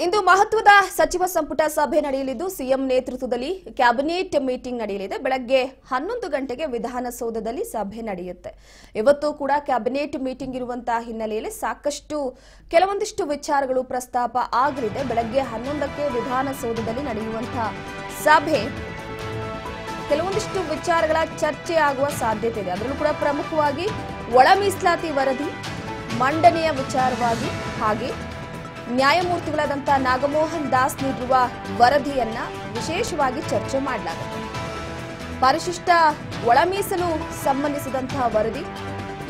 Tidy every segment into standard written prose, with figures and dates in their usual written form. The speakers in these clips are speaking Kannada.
ಇಂದು ಮಹತ್ವದ ಸಚಿವ ಸಂಪುಟ ಸಭೆ ನಡೆಯಲಿದ್ದು ಸಿಎಂ ನೇತೃತ್ವದಲ್ಲಿ ಕ್ಯಾಬಿನೆಟ್ ಮೀಟಿಂಗ್ ನಡೆಯಲಿದೆ. ಬೆಳಗ್ಗೆ 11 ಗಂಟೆಗೆ ವಿಧಾನಸೌಧದಲ್ಲಿ ಸಭೆ ನಡೆಯುತ್ತೆ. ಇವತ್ತು ಕೂಡ ಕ್ಯಾಬಿನೆಟ್ ಮೀಟಿಂಗ್ ಇರುವಂತಹ ಹಿನ್ನೆಲೆಯಲ್ಲಿ ಕೆಲವೊಂದಿಷ್ಟು ವಿಚಾರಗಳು ಪ್ರಸ್ತಾಪ ಆಗಲಿದೆ. ಬೆಳಗ್ಗೆ 11ಕ್ಕೆ ವಿಧಾನಸೌಧದಲ್ಲಿ ನಡೆಯುವಂತಹ ಸಭೆ ಕೆಲವೊಂದಿಷ್ಟು ವಿಚಾರಗಳ ಚರ್ಚೆ ಆಗುವ ಸಾಧ್ಯತೆ ಇದೆ. ಅದರಲ್ಲೂ ಕೂಡ ಪ್ರಮುಖವಾಗಿ ಒಳ ಮೀಸಲಾತಿ ವರದಿ ಮಂಡನೆಯ ವಿಚಾರವಾಗಿ ಹಾಗೆ ನ್ಯಾಯಮೂರ್ತಿಗಳಾದಂತಹ ನಾಗಮೋಹನ್ ದಾಸ್ ನೀಡಿರುವ ವರದಿಯನ್ನ ವಿಶೇಷವಾಗಿ ಚರ್ಚೆ ಮಾಡಲಾಗಿದೆ. ಪರಿಶಿಷ್ಟ ಒಳ ಮೀಸಲು ಸಂಬಂಧಿಸಿದಂತಹ ವರದಿ,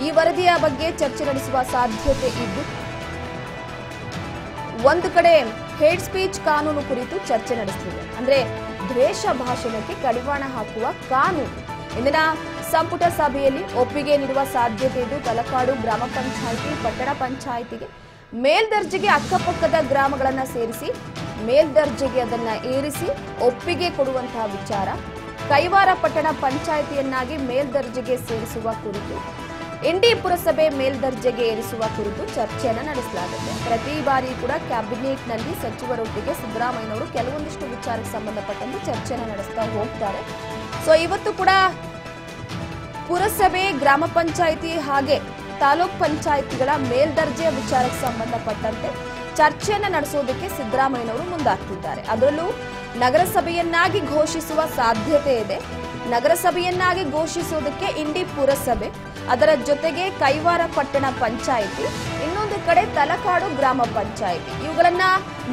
ಈ ವರದಿಯ ಬಗ್ಗೆ ಚರ್ಚೆ ನಡೆಸುವ ಸಾಧ್ಯತೆ ಇದ್ದು, ಒಂದು ಕಡೆ ಹೇಟ್ ಸ್ಪೀಚ್ ಕಾನೂನು ಕುರಿತು ಚರ್ಚೆ ನಡೆಸಲಿದೆ. ಅಂದ್ರೆ ದ್ವೇಷ ಭಾಷಣಕ್ಕೆ ಕಡಿವಾಣ ಹಾಕುವ ಕಾನೂನು ಇಂದಿನ ಸಂಪುಟ ಸಭೆಯಲ್ಲಿ ಒಪ್ಪಿಗೆ ನೀಡುವ ಸಾಧ್ಯತೆ ಇದ್ದು, ತಲಕಾಡು ಗ್ರಾಮ ಪಂಚಾಯಿತಿ, ಪಟ್ಟಣ ಪಂಚಾಯಿತಿಗೆ ಮೇಲ್ದರ್ಜೆಗೆ ಅಕ್ಕಪಕ್ಕದ ಗ್ರಾಮಗಳನ್ನ ಸೇರಿಸಿ ಮೇಲ್ದರ್ಜೆಗೆ ಅದನ್ನ ಏರಿಸಿ ಒಪ್ಪಿಗೆ ಕೊಡುವಂತಹ ವಿಚಾರ, ಕೈವಾರ ಪಟ್ಟಣ ಪಂಚಾಯಿತಿಯನ್ನಾಗಿ ಮೇಲ್ದರ್ಜೆಗೆ ಸೇರಿಸುವ ಕುರಿತು, ಇಂಡಿ ಪುರಸಭೆ ಮೇಲ್ದರ್ಜೆಗೆ ಏರಿಸುವ ಕುರಿತು ಚರ್ಚೆಯನ್ನು ನಡೆಸಲಾಗಿದೆ. ಪ್ರತಿ ಬಾರಿ ಕೂಡ ಕ್ಯಾಬಿನೆಟ್ನಲ್ಲಿ ಸಚಿವರೊಟ್ಟಿಗೆ ಸಿದ್ದರಾಮಯ್ಯನವರು ಕೆಲವೊಂದಿಷ್ಟು ವಿಚಾರಕ್ಕೆ ಸಂಬಂಧಪಟ್ಟಂತೆ ಚರ್ಚೆಯನ್ನು ನಡೆಸ್ತಾ ಹೋಗ್ತಾರೆ. ಸೊ ಇವತ್ತು ಕೂಡ ಪುರಸಭೆ, ಗ್ರಾಮ ಪಂಚಾಯಿತಿ ಹಾಗೆ ತಾಲೂಕ್ ಪಂಚಾಯಿತಿಗಳ ಮೇಲ್ದರ್ಜೆಯ ವಿಚಾರಕ್ಕೆ ಸಂಬಂಧಪಟ್ಟಂತೆ ಚರ್ಚೆಯನ್ನು ನಡೆಸೋದಕ್ಕೆ ಸಿದ್ದರಾಮಯ್ಯನವರು ಮುಂದಾಗ್ತಿದ್ದಾರೆ. ಅದರಲ್ಲೂ ನಗರಸಭೆಯನ್ನಾಗಿ ಘೋಷಿಸುವ ಸಾಧ್ಯತೆ ಇದೆ. ನಗರಸಭೆಯನ್ನಾಗಿ ಘೋಷಿಸೋದಕ್ಕೆ ಇಂಡಿ ಪುರಸಭೆ, ಅದರ ಜೊತೆಗೆ ಕೈವಾರ ಪಟ್ಟಣ ಪಂಚಾಯಿತಿ, ಇನ್ನೊಂದು ಕಡೆ ತಲಕಾಡು ಗ್ರಾಮ ಪಂಚಾಯಿತಿ, ಇವುಗಳನ್ನ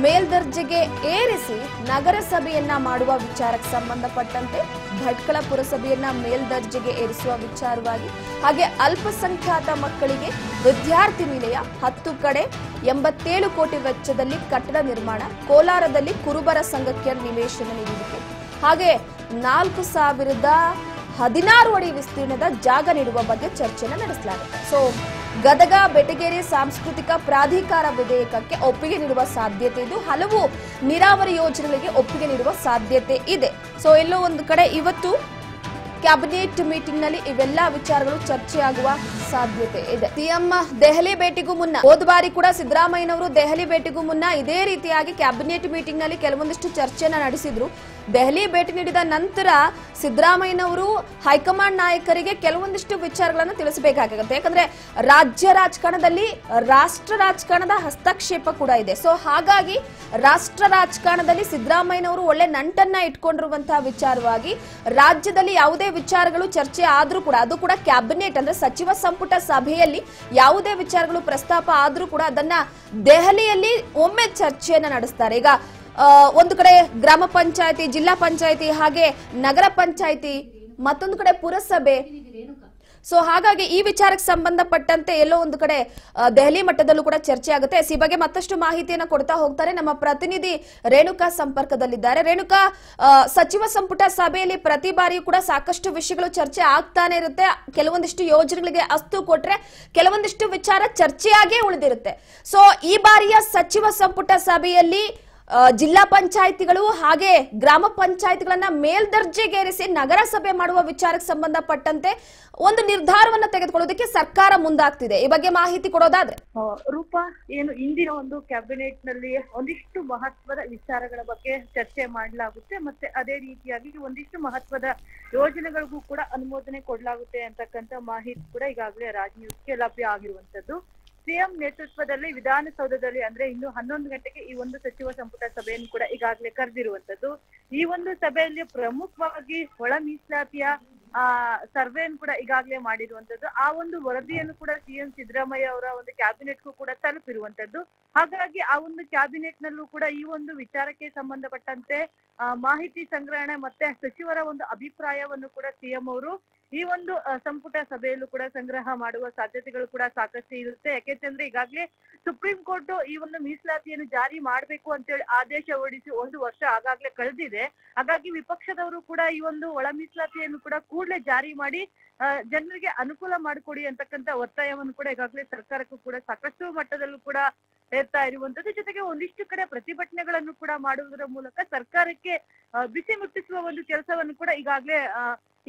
ಮೇಲ್ದರ್ಜೆಗೆ ಏರಿಸಿ ನಗರಸಭೆಯನ್ನ ಮಾಡುವ ವಿಚಾರಕ್ಕೆ ಸಂಬಂಧಪಟ್ಟಂತೆ ಭಟ್ಕಳ ಪುರಸಭೆಯನ್ನ ಮೇಲ್ದರ್ಜೆಗೆ ಏರಿಸುವ ವಿಚಾರವಾಗಿ ಹಾಗೆ ಅಲ್ಪಸಂಖ್ಯಾತ ಮಕ್ಕಳಿಗೆ ವಿದ್ಯಾರ್ಥಿ ನಿಲಯ 10 ಕಡೆ 87 ಕೋಟಿ ವೆಚ್ಚದಲ್ಲಿ ಕಟ್ಟಡ ನಿರ್ಮಾಣ, ಕೋಲಾರದಲ್ಲಿ ಕುರುಬರ ಸಂಘಕ್ಕೆ ನಿವೇಶನ ನೀಡುವಿಕೆ ಹಾಗೆ 4016 ಅಡಿ ವಿಸ್ತೀರ್ಣದ ಜಾಗ ನೀಡುವ ಬಗ್ಗೆ ಚರ್ಚೆಯನ್ನು ನಡೆಸಲಾಗುತ್ತೆ. ಸೊ ಗದಗ ಬೆಟಗೇರಿ ಸಾಂಸ್ಕೃತಿಕ ಪ್ರಾಧಿಕಾರ ವಿಧೇಯಕಕ್ಕೆ ಒಪ್ಪಿಗೆ ನೀಡುವ ಸಾಧ್ಯತೆ ಇದ್ದು, ಹಲವು ನೀರಾವರಿ ಯೋಜನೆಗಳಿಗೆ ಒಪ್ಪಿಗೆ ನೀಡುವ ಸಾಧ್ಯತೆ ಇದೆ. ಸೊ ಎಲ್ಲೋ ಒಂದು ಕಡೆ ಇವತ್ತು ಕ್ಯಾಬಿನೆಟ್ ಮೀಟಿಂಗ್ ನಲ್ಲಿ ಇವೆಲ್ಲ ವಿಚಾರಗಳು ಚರ್ಚೆಯಾಗುವ ಸಾಧ್ಯತೆ ಇದೆ. ಸಿಎಂ ದೆಹಲಿ ಭೇಟಿಗೂ ಮುನ್ನ ಹೋದ ಬಾರಿ ಕೂಡ ಸಿದ್ದರಾಮಯ್ಯನವರು ದೆಹಲಿ ಭೇಟಿಗೂ ಮುನ್ನ ಇದೇ ರೀತಿಯಾಗಿ ಕ್ಯಾಬಿನೆಟ್ ಮೀಟಿಂಗ್ ನಲ್ಲಿ ಕೆಲವೊಂದಿಷ್ಟು ಚರ್ಚೆಯನ್ನ ನಡೆಸಿದ್ರು. ದೆಹಲಿ ಭೇಟಿ ನೀಡಿದ ನಂತರ ಸಿದ್ದರಾಮಯ್ಯನವರು ಹೈಕಮಾಂಡ್ ನಾಯಕರಿಗೆ ಕೆಲವೊಂದಿಷ್ಟು ವಿಚಾರಗಳನ್ನು ತಿಳಿಸಬೇಕಾಗುತ್ತೆ. ಯಾಕಂದ್ರೆ ರಾಜ್ಯ ರಾಜಕಾರಣದಲ್ಲಿ ರಾಷ್ಟ್ರ ರಾಜಕಾರಣದ ಹಸ್ತಕ್ಷೇಪ ಕೂಡ ಇದೆ. ಸೊ ಹಾಗಾಗಿ ರಾಷ್ಟ್ರ ರಾಜಕಾರಣದಲ್ಲಿ ಸಿದ್ದರಾಮಯ್ಯನವರು ಒಳ್ಳೆ ನಂಟನ್ನ ಇಟ್ಕೊಂಡಿರುವಂತಹ ವಿಚಾರವಾಗಿ ರಾಜ್ಯದಲ್ಲಿ ಯಾವುದೇ ವಿಚಾರಗಳು ಚರ್ಚೆ ಆದ್ರೂ ಕೂಡ, ಅದು ಕೂಡ ಕ್ಯಾಬಿನೆಟ್ ಅಂದ್ರೆ ಸಚಿವ ಸಂಪುಟ ಸಭೆಯಲ್ಲಿ ಯಾವುದೇ ವಿಚಾರಗಳು ಪ್ರಸ್ತಾಪ ಆದ್ರೂ ಕೂಡ ಅದನ್ನ ದೆಹಲಿಯಲ್ಲಿ ಒಮ್ಮೆ ಚರ್ಚೆಯನ್ನ ನಡೆಸ್ತಾರೆ. ಈಗ ಒಂದು ಕಡೆ ಗ್ರಾಮ ಪಂಚಾಯತಿ, ಜಿಲ್ಲಾ ಪಂಚಾಯತಿ ಹಾಗೆ ನಗರ ಪಂಚಾಯತಿ, ಮತ್ತೊಂದು ಕಡೆ ಪುರಸಭೆ. ಸೊ ಹಾಗಾಗಿ ಈ ವಿಚಾರಕ್ಕೆ ಸಂಬಂಧಪಟ್ಟಂತೆ ಎಲ್ಲೋ ಒಂದು ಕಡೆ ದೆಹಲಿ ಮಟ್ಟದಲ್ಲೂ ಕೂಡ ಚರ್ಚೆ ಆಗುತ್ತೆ. ಈ ಬಗ್ಗೆ ಮತ್ತಷ್ಟು ಮಾಹಿತಿಯನ್ನು ಕೊಡ್ತಾ ಹೋಗ್ತಾರೆ ನಮ್ಮ ಪ್ರತಿನಿಧಿ ರೇಣುಕಾ ಸಂಪರ್ಕದಲ್ಲಿದ್ದಾರೆ. ರೇಣುಕಾ, ಸಚಿವ ಸಂಪುಟ ಸಭೆಯಲ್ಲಿ ಪ್ರತಿ ಬಾರಿಯೂ ಕೂಡ ಸಾಕಷ್ಟು ವಿಷಯಗಳು ಚರ್ಚೆ ಆಗ್ತಾನೆ ಇರುತ್ತೆ. ಕೆಲವೊಂದಿಷ್ಟು ಯೋಜನೆಗಳಿಗೆ ಅಸ್ತು ಕೊಟ್ರೆ ಕೆಲವೊಂದಿಷ್ಟು ವಿಚಾರ ಚರ್ಚೆಯಾಗೇ ಉಳಿದಿರುತ್ತೆ. ಸೊ ಈ ಬಾರಿಯ ಸಚಿವ ಸಂಪುಟ ಸಭೆಯಲ್ಲಿ ಜಿಲ್ಲಾ ಪಂಚಾಯಿತಿಗಳು ಹಾಗೆ ಗ್ರಾಮ ಪಂಚಾಯಿತಿಗಳನ್ನ ಮೇಲ್ದರ್ಜೆಗೇರಿಸಿ ನಗರಸಭೆ ಮಾಡುವ ವಿಚಾರಕ್ಕೆ ಸಂಬಂಧಪಟ್ಟಂತೆ ಒಂದು ನಿರ್ಧಾರವನ್ನ ತೆಗೆದುಕೊಳ್ಳೋದಕ್ಕೆ ಸರ್ಕಾರ ಮುಂದಾಗ್ತಿದೆ. ಈ ಬಗ್ಗೆ ಮಾಹಿತಿ ಕೊಡೋದಾದ್ರೆ ರೂಪಾ, ಏನು ಇಂದಿನ ಒಂದು ಕ್ಯಾಬಿನೆಟ್ ನಲ್ಲಿ ಒಂದಿಷ್ಟು ಮಹತ್ವದ ವಿಚಾರಗಳ ಬಗ್ಗೆ ಚರ್ಚೆ ಮಾಡಲಾಗುತ್ತೆ, ಮತ್ತೆ ಅದೇ ರೀತಿಯಾಗಿ ಒಂದಿಷ್ಟು ಮಹತ್ವದ ಯೋಜನೆಗಳಿಗೂ ಕೂಡ ಅನುಮೋದನೆ ಕೊಡಲಾಗುತ್ತೆ ಅಂತಕ್ಕಂಥ ಮಾಹಿತಿ ಕೂಡ ಈಗಾಗಲೇ ರಾಜ್ ನ್ಯೂಸ್ಗೆ ಲಭ್ಯ ಆಗಿರುವಂತದ್ದು. ಸಿಎಂ ನೇತೃತ್ವದಲ್ಲಿ ವಿಧಾನಸೌಧದಲ್ಲಿ ಅಂದ್ರೆ ಇನ್ನು 11 ಗಂಟೆಗೆ ಈ ಒಂದು ಸಚಿವ ಸಂಪುಟ ಸಭೆಯನ್ನು ಕೂಡ ಈಗಾಗಲೇ ಕರೆದಿರುವಂತದ್ದು. ಈ ಒಂದು ಸಭೆಯಲ್ಲಿ ಪ್ರಮುಖವಾಗಿ ಒಳ ಮೀಸಲಾತಿಯ ಸರ್ವೆಯನ್ನು ಕೂಡ ಈಗಾಗಲೇ ಮಾಡಿರುವಂತದ್ದು. ಆ ಒಂದು ವರದಿಯನ್ನು ಕೂಡ ಸಿಎಂ ಸಿದ್ದರಾಮಯ್ಯ ಅವರ ಒಂದು ಕ್ಯಾಬಿನೆಟ್ಗೂ ಕೂಡ ತಲುಪಿರುವಂತದ್ದು. ಹಾಗಾಗಿ ಆ ಒಂದು ಕ್ಯಾಬಿನೆಟ್ ನಲ್ಲೂ ಕೂಡ ಈ ಒಂದು ವಿಚಾರಕ್ಕೆ ಸಂಬಂಧಪಟ್ಟಂತೆ ಮಾಹಿತಿ ಸಂಗ್ರಹಣೆ ಮತ್ತೆ ಸಚಿವರ ಒಂದು ಅಭಿಪ್ರಾಯವನ್ನು ಕೂಡ ಸಿಎಂ ಅವರು ಈ ಒಂದು ಸಂಪುಟ ಸಭೆಯಲ್ಲೂ ಕೂಡ ಸಂಗ್ರಹ ಮಾಡುವ ಸಾಧ್ಯತೆಗಳು ಕೂಡ ಸಾಕಷ್ಟು ಇರುತ್ತೆ. ಯಾಕೆಂತಂದ್ರೆ ಈಗಾಗಲೇ ಸುಪ್ರೀಂ ಕೋರ್ಟ್ ಈ ಒಂದು ಮೀಸಲಾತಿಯನ್ನು ಜಾರಿ ಮಾಡ್ಬೇಕು ಅಂತೇಳಿ ಆದೇಶ ಹೊರಡಿಸಿ 1 ವರ್ಷ ಆಗಾಗ್ಲೇ ಕಳೆದಿದೆ. ಹಾಗಾಗಿ ವಿಪಕ್ಷದವರು ಕೂಡ ಈ ಒಂದು ಒಳ ಮೀಸಲಾತಿಯನ್ನು ಕೂಡ ಕೂಡಲೇ ಜಾರಿ ಮಾಡಿ ಜನರಿಗೆ ಅನುಕೂಲ ಮಾಡಿಕೊಡಿ ಅಂತಕ್ಕಂಥ ಒತ್ತಾಯವನ್ನು ಕೂಡ ಈಗಾಗಲೇ ಸರ್ಕಾರಕ್ಕೂ ಕೂಡ ಸಾಕಷ್ಟು ಮಟ್ಟದಲ್ಲೂ ಕೂಡ ಹೇಳ್ತಾ ಇರುವಂತದ್ದು. ಜೊತೆಗೆ ಒಂದಿಷ್ಟು ಕಡೆ ಪ್ರತಿಭಟನೆಗಳನ್ನು ಕೂಡ ಮಾಡುವುದರ ಮೂಲಕ ಸರ್ಕಾರಕ್ಕೆ ಬಿಸಿ ಮುಟ್ಟಿಸುವ ಒಂದು ಕೆಲಸವನ್ನು ಕೂಡ ಈಗಾಗಲೇ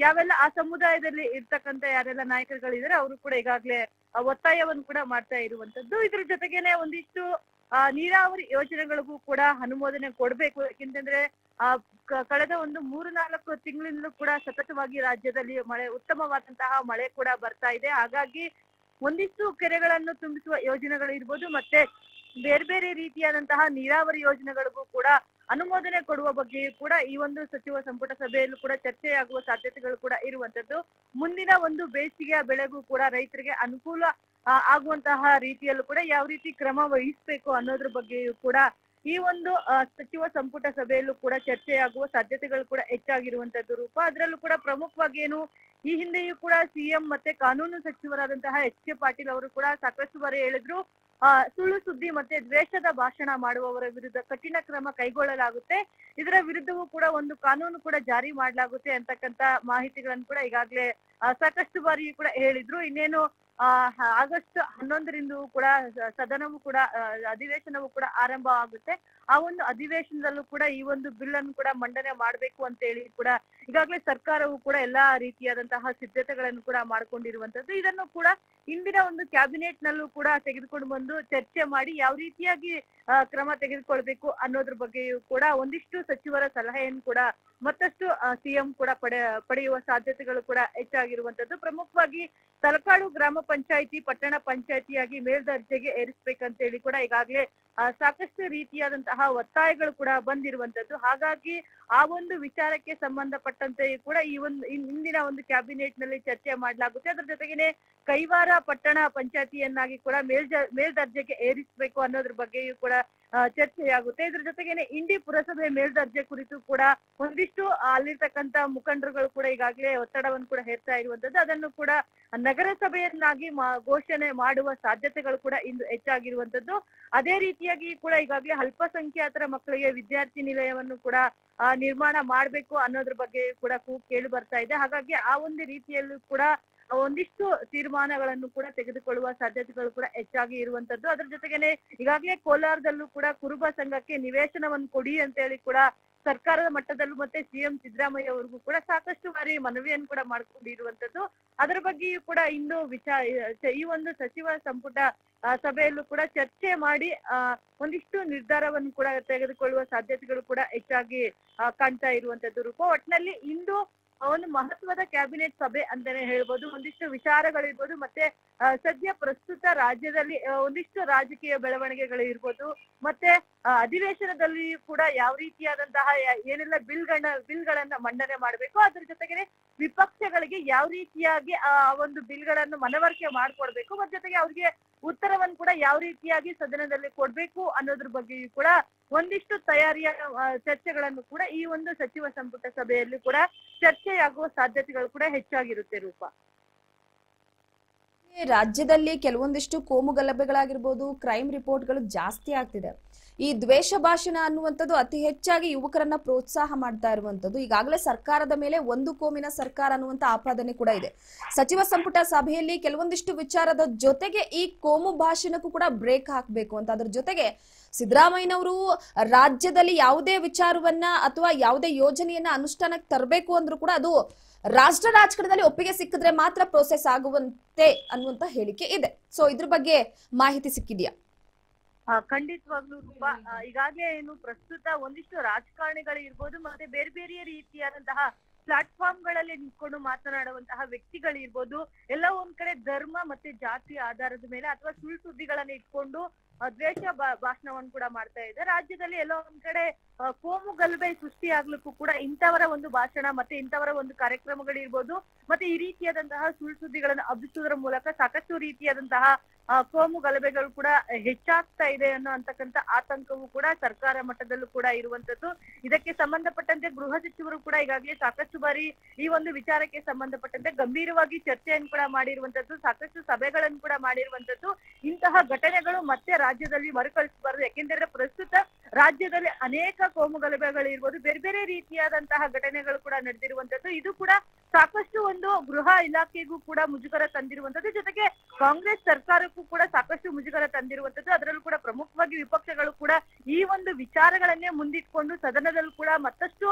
ಯಾವೆಲ್ಲ ಆ ಸಮುದಾಯದಲ್ಲಿ ಇರ್ತಕ್ಕಂತ ಯಾರೆಲ್ಲ ನಾಯಕರುಗಳಿದ್ದಾರೆ ಅವರು ಕೂಡ ಈಗಾಗ್ಲೇ ಒತ್ತಾಯವನ್ನು ಕೂಡ ಮಾಡ್ತಾ ಇರುವಂತದ್ದು. ಇದ್ರ ಜೊತೆಗೇನೆ ಒಂದಿಷ್ಟು ನೀರಾವರಿ ಯೋಜನೆಗಳಿಗೂ ಕೂಡ ಅನುಮೋದನೆ ಕೊಡ್ಬೇಕು. ಯಾಕೆಂತಂದ್ರೆ ಕಳೆದ ಒಂದು 3-4 ತಿಂಗಳಿಂದಲೂ ಕೂಡ ಸತತವಾಗಿ ರಾಜ್ಯದಲ್ಲಿ ಉತ್ತಮವಾದಂತಹ ಮಳೆ ಕೂಡ ಬರ್ತಾ ಇದೆ. ಹಾಗಾಗಿ ಒಂದಿಷ್ಟು ಕೆರೆಗಳನ್ನು ತುಂಬಿಸುವ ಯೋಜನೆಗಳು ಇರ್ಬೋದು, ಮತ್ತೆ ಬೇರೆ ಬೇರೆ ರೀತಿಯಾದಂತಹ ನೀರಾವರಿ ಯೋಜನೆಗಳಿಗೂ ಕೂಡ ಅನುಮೋದನೆ ಕೊಡುವ ಬಗ್ಗೆಯೂ ಕೂಡ ಈ ಒಂದು ಸಚಿವ ಸಂಪುಟ ಸಭೆಯಲ್ಲೂ ಕೂಡ ಚರ್ಚೆಯಾಗುವ ಸಾಧ್ಯತೆಗಳು ಕೂಡ ಇರುವಂತದ್ದು. ಮುಂದಿನ ಒಂದು ಬೇಸಿಗೆಯ ಬೆಳೆಗೂ ಕೂಡ ರೈತರಿಗೆ ಅನುಕೂಲ ಆಗುವಂತಹ ರೀತಿಯಲ್ಲೂ ಕೂಡ ಯಾವ ರೀತಿ ಕ್ರಮ ವಹಿಸ್ಬೇಕು ಅನ್ನೋದ್ರ ಬಗ್ಗೆಯೂ ಕೂಡ ಈ ಒಂದು ಸಚಿವ ಸಂಪುಟ ಸಭೆಯಲ್ಲೂ ಕೂಡ ಚರ್ಚೆಯಾಗುವ ಸಾಧ್ಯತೆಗಳು ಕೂಡ ಹೆಚ್ಚಾಗಿರುವಂತದ್ದು ರೂಪ. ಅದರಲ್ಲೂ ಕೂಡ ಪ್ರಮುಖವಾಗಿ ಏನು, ಈ ಹಿಂದೆಯೂ ಕೂಡ ಸಿಎಂ ಮತ್ತೆ ಕಾನೂನು ಸಚಿವರಾದಂತಹ ಎಚ್.ಕೆ. ಪಾಟೀಲ್ ಅವರು ಕೂಡ ಸಾಕಷ್ಟು ಬಾರಿ ಹೇಳಿದ್ರು, ಸುಳ್ಳು ಸುದ್ದಿ ಮತ್ತೆ ದ್ವೇಷದ ಭಾಷಣ ಮಾಡುವವರ ವಿರುದ್ಧ ಕಠಿಣ ಕ್ರಮ ಕೈಗೊಳ್ಳಲಾಗುತ್ತೆ, ಇದರ ವಿರುದ್ಧವೂ ಕೂಡ ಒಂದು ಕಾನೂನು ಕೂಡ ಜಾರಿ ಮಾಡಲಾಗುತ್ತೆ ಅಂತಕ್ಕಂತ ಮಾಹಿತಿಗಳನ್ನು ಕೂಡ ಈಗಾಗಲೇ ಸಾಕಷ್ಟು ಬಾರಿ ಕೂಡ ಹೇಳಿದ್ರು. ಇನ್ನೇನು ಆಗಸ್ಟ್ 11ರಿಂದೂ ಕೂಡ ಸದನವೂ ಕೂಡ ಅಧಿವೇಶನವೂ ಕೂಡ ಆರಂಭ ಆಗುತ್ತೆ. ಆ ಒಂದು ಅಧಿವೇಶನದಲ್ಲೂ ಕೂಡ ಈ ಒಂದು ಬಿಲ್ ಅನ್ನು ಕೂಡ ಮಂಡನೆ ಮಾಡ್ಬೇಕು ಅಂತ ಹೇಳಿ ಕೂಡ ಈಗಾಗಲೇ ಸರ್ಕಾರವು ಕೂಡ ಎಲ್ಲಾ ರೀತಿಯಾದಂತಹ ಸಿದ್ಧತೆಗಳನ್ನು ಕೂಡ ಮಾಡ್ಕೊಂಡಿರುವಂತದ್ದು. ಇದನ್ನು ಕೂಡ ಇಂದಿನ ಒಂದು ಕ್ಯಾಬಿನೆಟ್ ನಲ್ಲೂ ಕೂಡ ತೆಗೆದುಕೊಂಡು ಬಂದು ಚರ್ಚೆ ಮಾಡಿ ಯಾವ ರೀತಿಯಾಗಿ ಕ್ರಮ ತೆಗೆದುಕೊಳ್ಬೇಕು ಅನ್ನೋದ್ರ ಬಗ್ಗೆಯೂ ಕೂಡ ಒಂದಿಷ್ಟು ಸಚಿವರ ಸಲಹೆಯನ್ನು ಕೂಡ ಮತ್ತಷ್ಟು ಸಿಎಂ ಕೂಡ ಪಡೆಯುವ ಸಾಧ್ಯತೆಗಳು ಕೂಡ ಹೆಚ್ಚಾಗಿರುವಂತದ್ದು. ಪ್ರಮುಖವಾಗಿ ತಲಕಾಡು ಗ್ರಾಮ ಪಂಚಾಯಿತಿ ಪಟ್ಟಣ ಪಂಚಾಯಿತಿಯಾಗಿ ಮೇಲ್ದರ್ಜೆಗೆ ಏರಿಸಬೇಕಂತ ಹೇಳಿ ಕೂಡ ಈಗಾಗಲೇ ಸಾಕಷ್ಟು ರೀತಿಯಾದಂತಹ ಒತ್ತಾಯಗಳು ಕೂಡ ಬಂದಿರುವಂತದ್ದು. ಹಾಗಾಗಿ ಆ ಒಂದು ವಿಚಾರಕ್ಕೆ ಸಂಬಂಧಪಟ್ಟಂತೆ ಕೂಡ ಈ ಒಂದು ಇಂದಿನ ಒಂದು ಕ್ಯಾಬಿನೆಟ್ ನಲ್ಲಿ ಚರ್ಚೆ ಮಾಡಲಾಗುತ್ತೆ. ಅದ್ರ ಜೊತೆಗೇನೆ ಕೈವಾರ ಪಟ್ಟಣ ಪಂಚಾಯತಿಯನ್ನಾಗಿ ಕೂಡ ಮೇಲ್ದರ್ಜೆಗೆ ಏರಿಸಬೇಕು ಅನ್ನೋದ್ರ ಬಗ್ಗೆಯೂ ಕೂಡ ಚರ್ಚೆಯಾಗುತ್ತೆ. ಇದ್ರ ಜೊತೆಗೇನೆ ಇಂಡಿ ಪುರಸಭೆ ಮೇಲ್ದರ್ಜೆ ಕುರಿತು ಕೂಡ ಒಂದಿಷ್ಟು ಅಲ್ಲಿರ್ತಕ್ಕಂತ ಮುಖಂಡರುಗಳು ಕೂಡ ಈಗಾಗಲೇ ಒತ್ತಡವನ್ನು ಕೂಡ ಹೇರ್ತಾ ಇರುವಂತದ್ದು. ಅದನ್ನು ಕೂಡ ನಗರಸಭೆಯನ್ನಾಗಿ ಘೋಷಣೆ ಮಾಡುವ ಸಾಧ್ಯತೆಗಳು ಕೂಡ ಇಂದು ಹೆಚ್ಚಾಗಿರುವಂತದ್ದು. ಅದೇ ರೀತಿಯಾಗಿ ಕೂಡ ಈಗಾಗಲೇ ಅಲ್ಪಸಂಖ್ಯಾತರ ಮಕ್ಕಳಿಗೆ ವಿದ್ಯಾರ್ಥಿ ನಿಲಯವನ್ನು ಕೂಡ ನಿರ್ಮಾಣ ಮಾಡ್ಬೇಕು ಅನ್ನೋದ್ರ ಬಗ್ಗೆ ಕೂಡ ಕೇಳಿ ಬರ್ತಾ ಇದೆ. ಹಾಗಾಗಿ ಆ ಒಂದು ರೀತಿಯಲ್ಲೂ ಕೂಡ ಒಂದಿಷ್ಟು ತೀರ್ಮಾನಗಳನ್ನು ಕೂಡ ತೆಗೆದುಕೊಳ್ಳುವ ಸಾಧ್ಯತೆಗಳು ಕೂಡ ಹೆಚ್ಚಾಗಿ ಇರುವಂತದ್ದು. ಅದ್ರ ಜೊತೆಗೇನೆ ಈಗಾಗಲೇ ಕೋಲಾರದಲ್ಲೂ ಕೂಡ ಕುರುಬ ಸಂಘಕ್ಕೆ ನಿವೇಶನವನ್ನು ಕೊಡಿ ಅಂತ ಹೇಳಿ ಕೂಡ ಸರ್ಕಾರದ ಮಟ್ಟದಲ್ಲೂ ಮತ್ತೆ ಸಿಎಂ ಸಿದ್ದರಾಮಯ್ಯ ಅವರಿಗೂ ಕೂಡ ಸಾಕಷ್ಟು ಬಾರಿ ಮನವಿಯನ್ನು ಕೂಡ ಮಾಡ್ಕೊಂಡಿರುವಂತದ್ದು. ಅದರ ಬಗ್ಗೆಯೂ ಕೂಡ ಇಂದು ಈ ಒಂದು ಸಚಿವ ಸಂಪುಟ ಸಭೆಯಲ್ಲೂ ಕೂಡ ಚರ್ಚೆ ಮಾಡಿ ಒಂದಿಷ್ಟು ನಿರ್ಧಾರವನ್ನು ಕೂಡ ತೆಗೆದುಕೊಳ್ಳುವ ಸಾಧ್ಯತೆಗಳು ಕೂಡ ಹೆಚ್ಚಾಗಿ ಕಾಣ್ತಾ ಇರುವಂತದ್ದು ರೂಪ. ಒಟ್ಟಿನಲ್ಲಿ ಇಂದು ಒಂದು ಮಹತ್ವದ ಕ್ಯಾಬಿನೆಟ್ ಸಭೆ ಅಂತಾನೆ ಹೇಳ್ಬೋದು. ಒಂದಿಷ್ಟು ವಿಚಾರಗಳಿರ್ಬೋದು, ಮತ್ತೆ ಸದ್ಯ ಪ್ರಸ್ತುತ ರಾಜ್ಯದಲ್ಲಿ ಒಂದಿಷ್ಟು ರಾಜಕೀಯ ಬೆಳವಣಿಗೆಗಳು ಇರ್ಬೋದು, ಮತ್ತೆ ಅಧಿವೇಶನದಲ್ಲಿ ಕೂಡ ಯಾವ ರೀತಿಯಾದಂತಹ ಏನೆಲ್ಲ ಬಿಲ್ಗಳನ್ನ ಮಂಡನೆ ಮಾಡ್ಬೇಕು, ಅದ್ರ ಜೊತೆಗೆ ವಿಪಕ್ಷಗಳಿಗೆ ಯಾವ ರೀತಿಯಾಗಿ ಆ ಒಂದು ಬಿಲ್ಗಳನ್ನು ಮನವರಿಕೆ ಮಾಡ್ಕೊಡ್ಬೇಕು, ಮತ್ತ ಜೊತೆಗೆ ಅವ್ರಿಗೆ ಉತ್ತರವನ್ನು ಕೂಡ ಯಾವ ರೀತಿಯಾಗಿ ಸದನದಲ್ಲಿ ಕೊಡ್ಬೇಕು ಅನ್ನೋದ್ರ ಬಗ್ಗೆಯೂ ಕೂಡ ಒಂದಿಷ್ಟು ತಯಾರಿಯ ಚರ್ಚೆಗಳನ್ನು ಕೂಡ ಈ ಒಂದು ಸಚಿವ ಸಂಪುಟ ಸಭೆಯಲ್ಲಿ ಕೂಡ ಚರ್ಚೆಯಾಗುವ ಸಾಧ್ಯತೆಗಳು ಕೂಡ ಹೆಚ್ಚಾಗಿರುತ್ತೆ ರೂಪ. ರಾಜ್ಯದಲ್ಲಿ ಕೆಲವೊಂದಿಷ್ಟು ಕೋಮು ಗಲಭೆಗಳಾಗಿರ್ಬೋದು, ಕ್ರೈಮ್ ರಿಪೋರ್ಟ್ಗಳು ಜಾಸ್ತಿ ಆಗ್ತಿದೆ. ಈ ದ್ವೇಷ ಭಾಷಣ ಅನ್ನುವಂಥದ್ದು ಅತಿ ಹೆಚ್ಚಾಗಿ ಯುವಕರನ್ನ ಪ್ರೋತ್ಸಾಹ ಮಾಡ್ತಾ ಇರುವಂತದ್ದು. ಈಗಾಗಲೇ ಸರ್ಕಾರದ ಮೇಲೆ ಒಂದು ಕೋಮಿನ ಸರ್ಕಾರ ಅನ್ನುವಂತ ಆಪಾದನೆ ಕೂಡ ಇದೆ. ಸಚಿವ ಸಂಪುಟ ಸಭೆಯಲ್ಲಿ ಕೆಲವೊಂದಿಷ್ಟು ವಿಚಾರದ ಜೊತೆಗೆ ಈ ಕೋಮು ಭಾಷಣಕ್ಕೂ ಕೂಡ ಬ್ರೇಕ್ ಹಾಕಬೇಕು ಅಂತ, ಅದ್ರ ಜೊತೆಗೆ ಸಿದ್ದರಾಮಯ್ಯನವರು ರಾಜ್ಯದಲ್ಲಿ ಯಾವುದೇ ವಿಚಾರವನ್ನ ಅಥವಾ ಯಾವುದೇ ಯೋಜನೆಯನ್ನ ಅನುಷ್ಠಾನಕ್ಕೆ ತರಬೇಕು ಅಂದ್ರೂ ಕೂಡ ಅದು ರಾಷ್ಟ್ರ ರಾಜಕಾರಣದಲ್ಲಿ ಒಪ್ಪಿಗೆ ಸಿಕ್ಕಿದ್ರೆ ಮಾತ್ರ ಪ್ರೋಸೆಸ್ ಆಗುವಂತೆ ಅನ್ನುವಂತ ಹೇಳಿಕೆ ಇದೆ. ಸೊ ಇದ್ರ ಬಗ್ಗೆ ಮಾಹಿತಿ ಸಿಕ್ಕಿದ್ಯಾ? ಖಂಡಿತವಾಗ್ಲೂ ರೂಪ. ಈಗಾಗಲೇ ಏನು ಪ್ರಸ್ತುತ ಒಂದಿಷ್ಟು ರಾಜಕಾರಣಿಗಳು ಇರ್ಬೋದು, ಮತ್ತೆ ಬೇರೆ ಬೇರೆ ರೀತಿಯಾದಂತಹ ಪ್ಲಾಟ್ಫಾರ್ಮ್ ಗಳಲ್ಲಿ ನಿಂತ್ಕೊಂಡು ಮಾತನಾಡುವಂತಹ ವ್ಯಕ್ತಿಗಳಿರ್ಬೋದು, ಎಲ್ಲ ಒಂದ್ ಕಡೆ ಧರ್ಮ ಮತ್ತೆ ಜಾತಿ ಆಧಾರದ ಮೇಲೆ ಅಥವಾ ಸುಳ್ಳು ಸುದ್ದಿಗಳನ್ನ ಇಟ್ಕೊಂಡು ದ್ವೇಷ ಭಾಷಣವನ್ನು ಕೂಡ ಮಾಡ್ತಾ ಇದೆ. ರಾಜ್ಯದಲ್ಲಿ ಎಲ್ಲೋ ಒಂದ್ ಕಡೆ ಕೋಮು ಗಲಭೆ ಸೃಷ್ಟಿ ಆಗ್ಲಿಕ್ಕೂ ಕೂಡ ಇಂಥವರ ಒಂದು ಭಾಷಣ ಮತ್ತೆ ಇಂಥವರ ಒಂದು ಕಾರ್ಯಕ್ರಮಗಳಿರ್ಬೋದು, ಮತ್ತೆ ಈ ರೀತಿಯಾದಂತಹ ಸುಳ್ಳು ಸುದ್ದಿಗಳನ್ನು ಹಬ್ಬಿಸುವುದರ ಮೂಲಕ ಸಾಕಷ್ಟು ರೀತಿಯಾದಂತಹ ಕೋಮು ಗಲಭೆಗಳು ಕೂಡ ಹೆಚ್ಚಾಗ್ತಾ ಇದೆ ಅನ್ನೋ ಅಂತಕ್ಕಂಥ ಆತಂಕವೂ ಕೂಡ ಸರ್ಕಾರ ಮಟ್ಟದಲ್ಲೂ ಕೂಡ ಇರುವಂತದ್ದು. ಇದಕ್ಕೆ ಸಂಬಂಧಪಟ್ಟಂತೆ ಗೃಹ ಸಚಿವರು ಕೂಡ ಈಗಾಗಲೇ ಸಾಕಷ್ಟು ಬಾರಿ ಈ ಒಂದು ವಿಚಾರಕ್ಕೆ ಸಂಬಂಧಪಟ್ಟಂತೆ ಗಂಭೀರವಾಗಿ ಚರ್ಚೆಯನ್ನು ಕೂಡ ಮಾಡಿರುವಂತದ್ದು, ಸಾಕಷ್ಟು ಸಭೆಗಳನ್ನು ಕೂಡ ಮಾಡಿರುವಂತದ್ದು. ಇಂತಹ ಘಟನೆಗಳು ಮತ್ತೆ ರಾಜ್ಯದಲ್ಲಿ ಮರುಕಳಿಸಬಾರದು. ಯಾಕೆಂದ್ರೆ ಪ್ರಸ್ತುತ ರಾಜ್ಯದಲ್ಲಿ ಅನೇಕ ಕೋಮು ಗಲಭೆಗಳು ಇರ್ಬೋದು, ಬೇರೆ ಬೇರೆ ರೀತಿಯಾದಂತಹ ಘಟನೆಗಳು ಕೂಡ ನಡೆದಿರುವಂತದ್ದು. ಇದು ಕೂಡ ಸಾಕಷ್ಟು ಒಂದು ಗೃಹ ಇಲಾಖೆಗೂ ಕೂಡ ಮುಜುಗರ ತಂದಿರುವಂತದ್ದು, ಜೊತೆಗೆ ಕಾಂಗ್ರೆಸ್ ಸರ್ಕಾರಕ್ಕೂ ಕೂಡ ಸಾಕಷ್ಟು ಮುಜುಗರ ತಂದಿರುವಂತದ್ದು. ಅದರಲ್ಲೂ ಕೂಡ ಪ್ರಮುಖವಾಗಿ ವಿಪಕ್ಷಗಳು ಕೂಡ ಈ ಒಂದು ವಿಚಾರಗಳನ್ನೇ ಮುಂದಿಟ್ಕೊಂಡು ಸದನದಲ್ಲೂ ಕೂಡ ಮತ್ತಷ್ಟು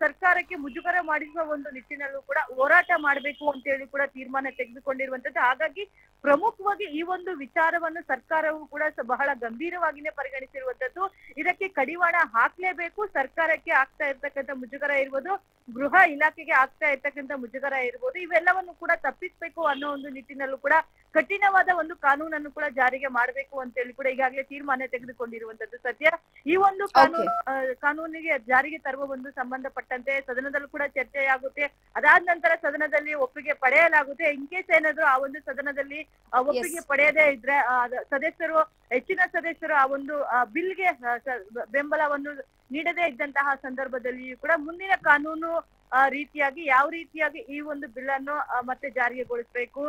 ಸರ್ಕಾರಕ್ಕೆ ಮುಜುಗರ ಮಾಡಿಸುವ ಒಂದು ನಿಟ್ಟಿನಲ್ಲೂ ಕೂಡ ಹೋರಾಟ ಮಾಡಬೇಕು ಅಂತ ಹೇಳಿ ಕೂಡ ತೀರ್ಮಾನ ತೆಗೆದುಕೊಂಡಿರುವಂತದ್ದು. ಹಾಗಾಗಿ ಪ್ರಮುಖವಾಗಿ ಈ ಒಂದು ವಿಚಾರವನ್ನು ಸರ್ಕಾರವು ಕೂಡ ಬಹಳ ಗಂಭೀರವಾಗಿನೇ ಪರಿಗಣಿಸಿರುವಂತದ್ದು. ಇದಕ್ಕೆ ಕಡಿವಾಣ ಹಾಕ್ಲೇಬೇಕು. ಸರ್ಕಾರಕ್ಕೆ ಆಗ್ತಾ ಇರ್ತಕ್ಕಂಥ ಮುಜುಗರ ಇರ್ಬೋದು, ಗೃಹ ಇಲಾಖೆಗೆ ಆಗ್ತಾ ಇರ್ತಕ್ಕಂಥ ಮುಜುಗರ ಇರ್ಬೋದು, ಇವೆಲ್ಲವನ್ನು ಕೂಡ ತಪ್ಪಿಸ್ಬೇಕು ಅನ್ನೋ ಒಂದು ನಿಟ್ಟಿನಲ್ಲೂ ಕೂಡ ಕಠಿಣವಾದ ಒಂದು ಕಾನೂನನ್ನು ಕೂಡ ಜಾರಿಗೆ ಮಾಡಬೇಕು ಅಂತ ಹೇಳಿ ಕೂಡ ಈಗಾಗಲೇ ತೀರ್ಮಾನ ತೆಗೆದುಕೊಂಡಿರುವಂತದ್ದು. ಸದ್ಯ ಈ ಒಂದು ಕಾನೂನಿಗೆ ಜಾರಿಗೆ ತರುವ ಒಂದು ಸಂಬಂಧಪಟ್ಟಂತೆ ಸದನದಲ್ಲೂ ಕೂಡ ಚರ್ಚೆಯಾಗುತ್ತೆ. ಅದಾದ ನಂತರ ಸದನದಲ್ಲಿ ಒಪ್ಪಿಗೆ ಪಡೆಯಲಾಗುತ್ತೆ. ಇನ್ ಕೇಸ್ ಏನಾದ್ರು ಆ ಒಂದು ಸದನದಲ್ಲಿ ಒಪ್ಪಿಗೆ ಪಡೆಯದೇ ಇದ್ರೆ ಹೆಚ್ಚಿನ ಸದಸ್ಯರು ಆ ಒಂದು ಬಿಲ್ಗೆ ಬೆಂಬಲವನ್ನು ನೀಡದೇ ಇದ್ದಂತಹ ಸಂದರ್ಭದಲ್ಲಿಯೂ ಕೂಡ ಮುಂದಿನ ಕಾನೂನು ರೀತಿಯಾಗಿ ಯಾವ ರೀತಿಯಾಗಿ ಈ ಒಂದು ಬಿಲ್ ಅನ್ನು ಮತ್ತೆ ಜಾರಿಗೆಗೊಳಿಸಬೇಕು,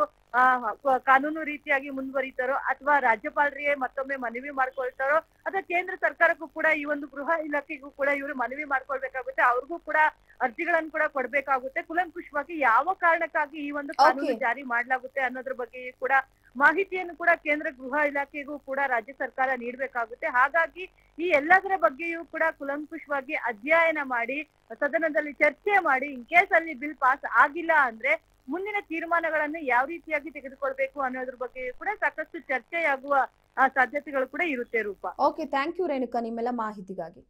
ಕಾನೂನು ರೀತಿಯಾಗಿ ಮುಂದುವರಿತಾರೋ ಅಥವಾ ರಾಜ್ಯಪಾಲರಿಗೆ ಮತ್ತೊಮ್ಮೆ ಮನವಿ ಮಾಡ್ಕೊಳ್ತಾರೋ ಅಥವಾ ಕೇಂದ್ರ ಸರ್ಕಾರಕ್ಕೂ ಕೂಡ ಈ ಒಂದು ಗೃಹ ಇಲಾಖೆಗೂ ಕೂಡ ಇವರು ಮನವಿ ಮಾಡ್ಕೊಳ್ಬೇಕಾಗುತ್ತೆ. ಅವ್ರಿಗೂ ಕೂಡ ಅರ್ಜಿಗಳನ್ನು ಕೂಡ ಕೊಡ್ಬೇಕಾಗುತ್ತೆ. ಕುಲಂಕುಷವಾಗಿ ಯಾವ ಕಾರಣಕ್ಕಾಗಿ ಈ ಒಂದು ಕಾನೂನು ಜಾರಿ ಮಾಡ್ಲಾಗುತ್ತೆ ಅನ್ನೋದ್ರ ಬಗ್ಗೆ ಕೂಡ ಮಾಹಿತಿಯನ್ನು ಕೂಡ ಕೇಂದ್ರ ಗೃಹ ಇಲಾಖೆಗೂ ಕೂಡ ರಾಜ್ಯ ಸರ್ಕಾರ ನೀಡಬೇಕಾಗುತ್ತೆ. ಹಾಗಾಗಿ ಈ ಎಲ್ಲದರ ಬಗ್ಗೆಯೂ ಕೂಡ ಕುಲಂಕುಷವಾಗಿ ಅಧ್ಯಯನ ಮಾಡಿ ಸದನದಲ್ಲಿ ಚರ್ಚೆ ಮಾಡಿ ಇನ್ ಕೇಸ್ ಅಲ್ಲಿ ಬಿಲ್ ಪಾಸ್ ಆಗಿಲ್ಲ ಅಂದ್ರೆ ಮುಂದಿನ ತೀರ್ಮಾನಗಳನ್ನು ಯಾವ ರೀತಿಯಾಗಿ ತೆಗೆದುಕೊಳ್ಬೇಕು ಅನ್ನೋದ್ರ ಬಗ್ಗೆ ಕೂಡ ಸಾಕಷ್ಟು ಚರ್ಚೆಯಾಗುವ ಸಾಧ್ಯತೆಗಳು ಕೂಡ ಇರುತ್ತೆ. ರೂಪ, ಓಕೆ, ಥ್ಯಾಂಕ್ ಯು ರೇಣುಕಾ ನಿಮ್ಮೆಲ್ಲ ಮಾಹಿತಿಗಾಗಿ.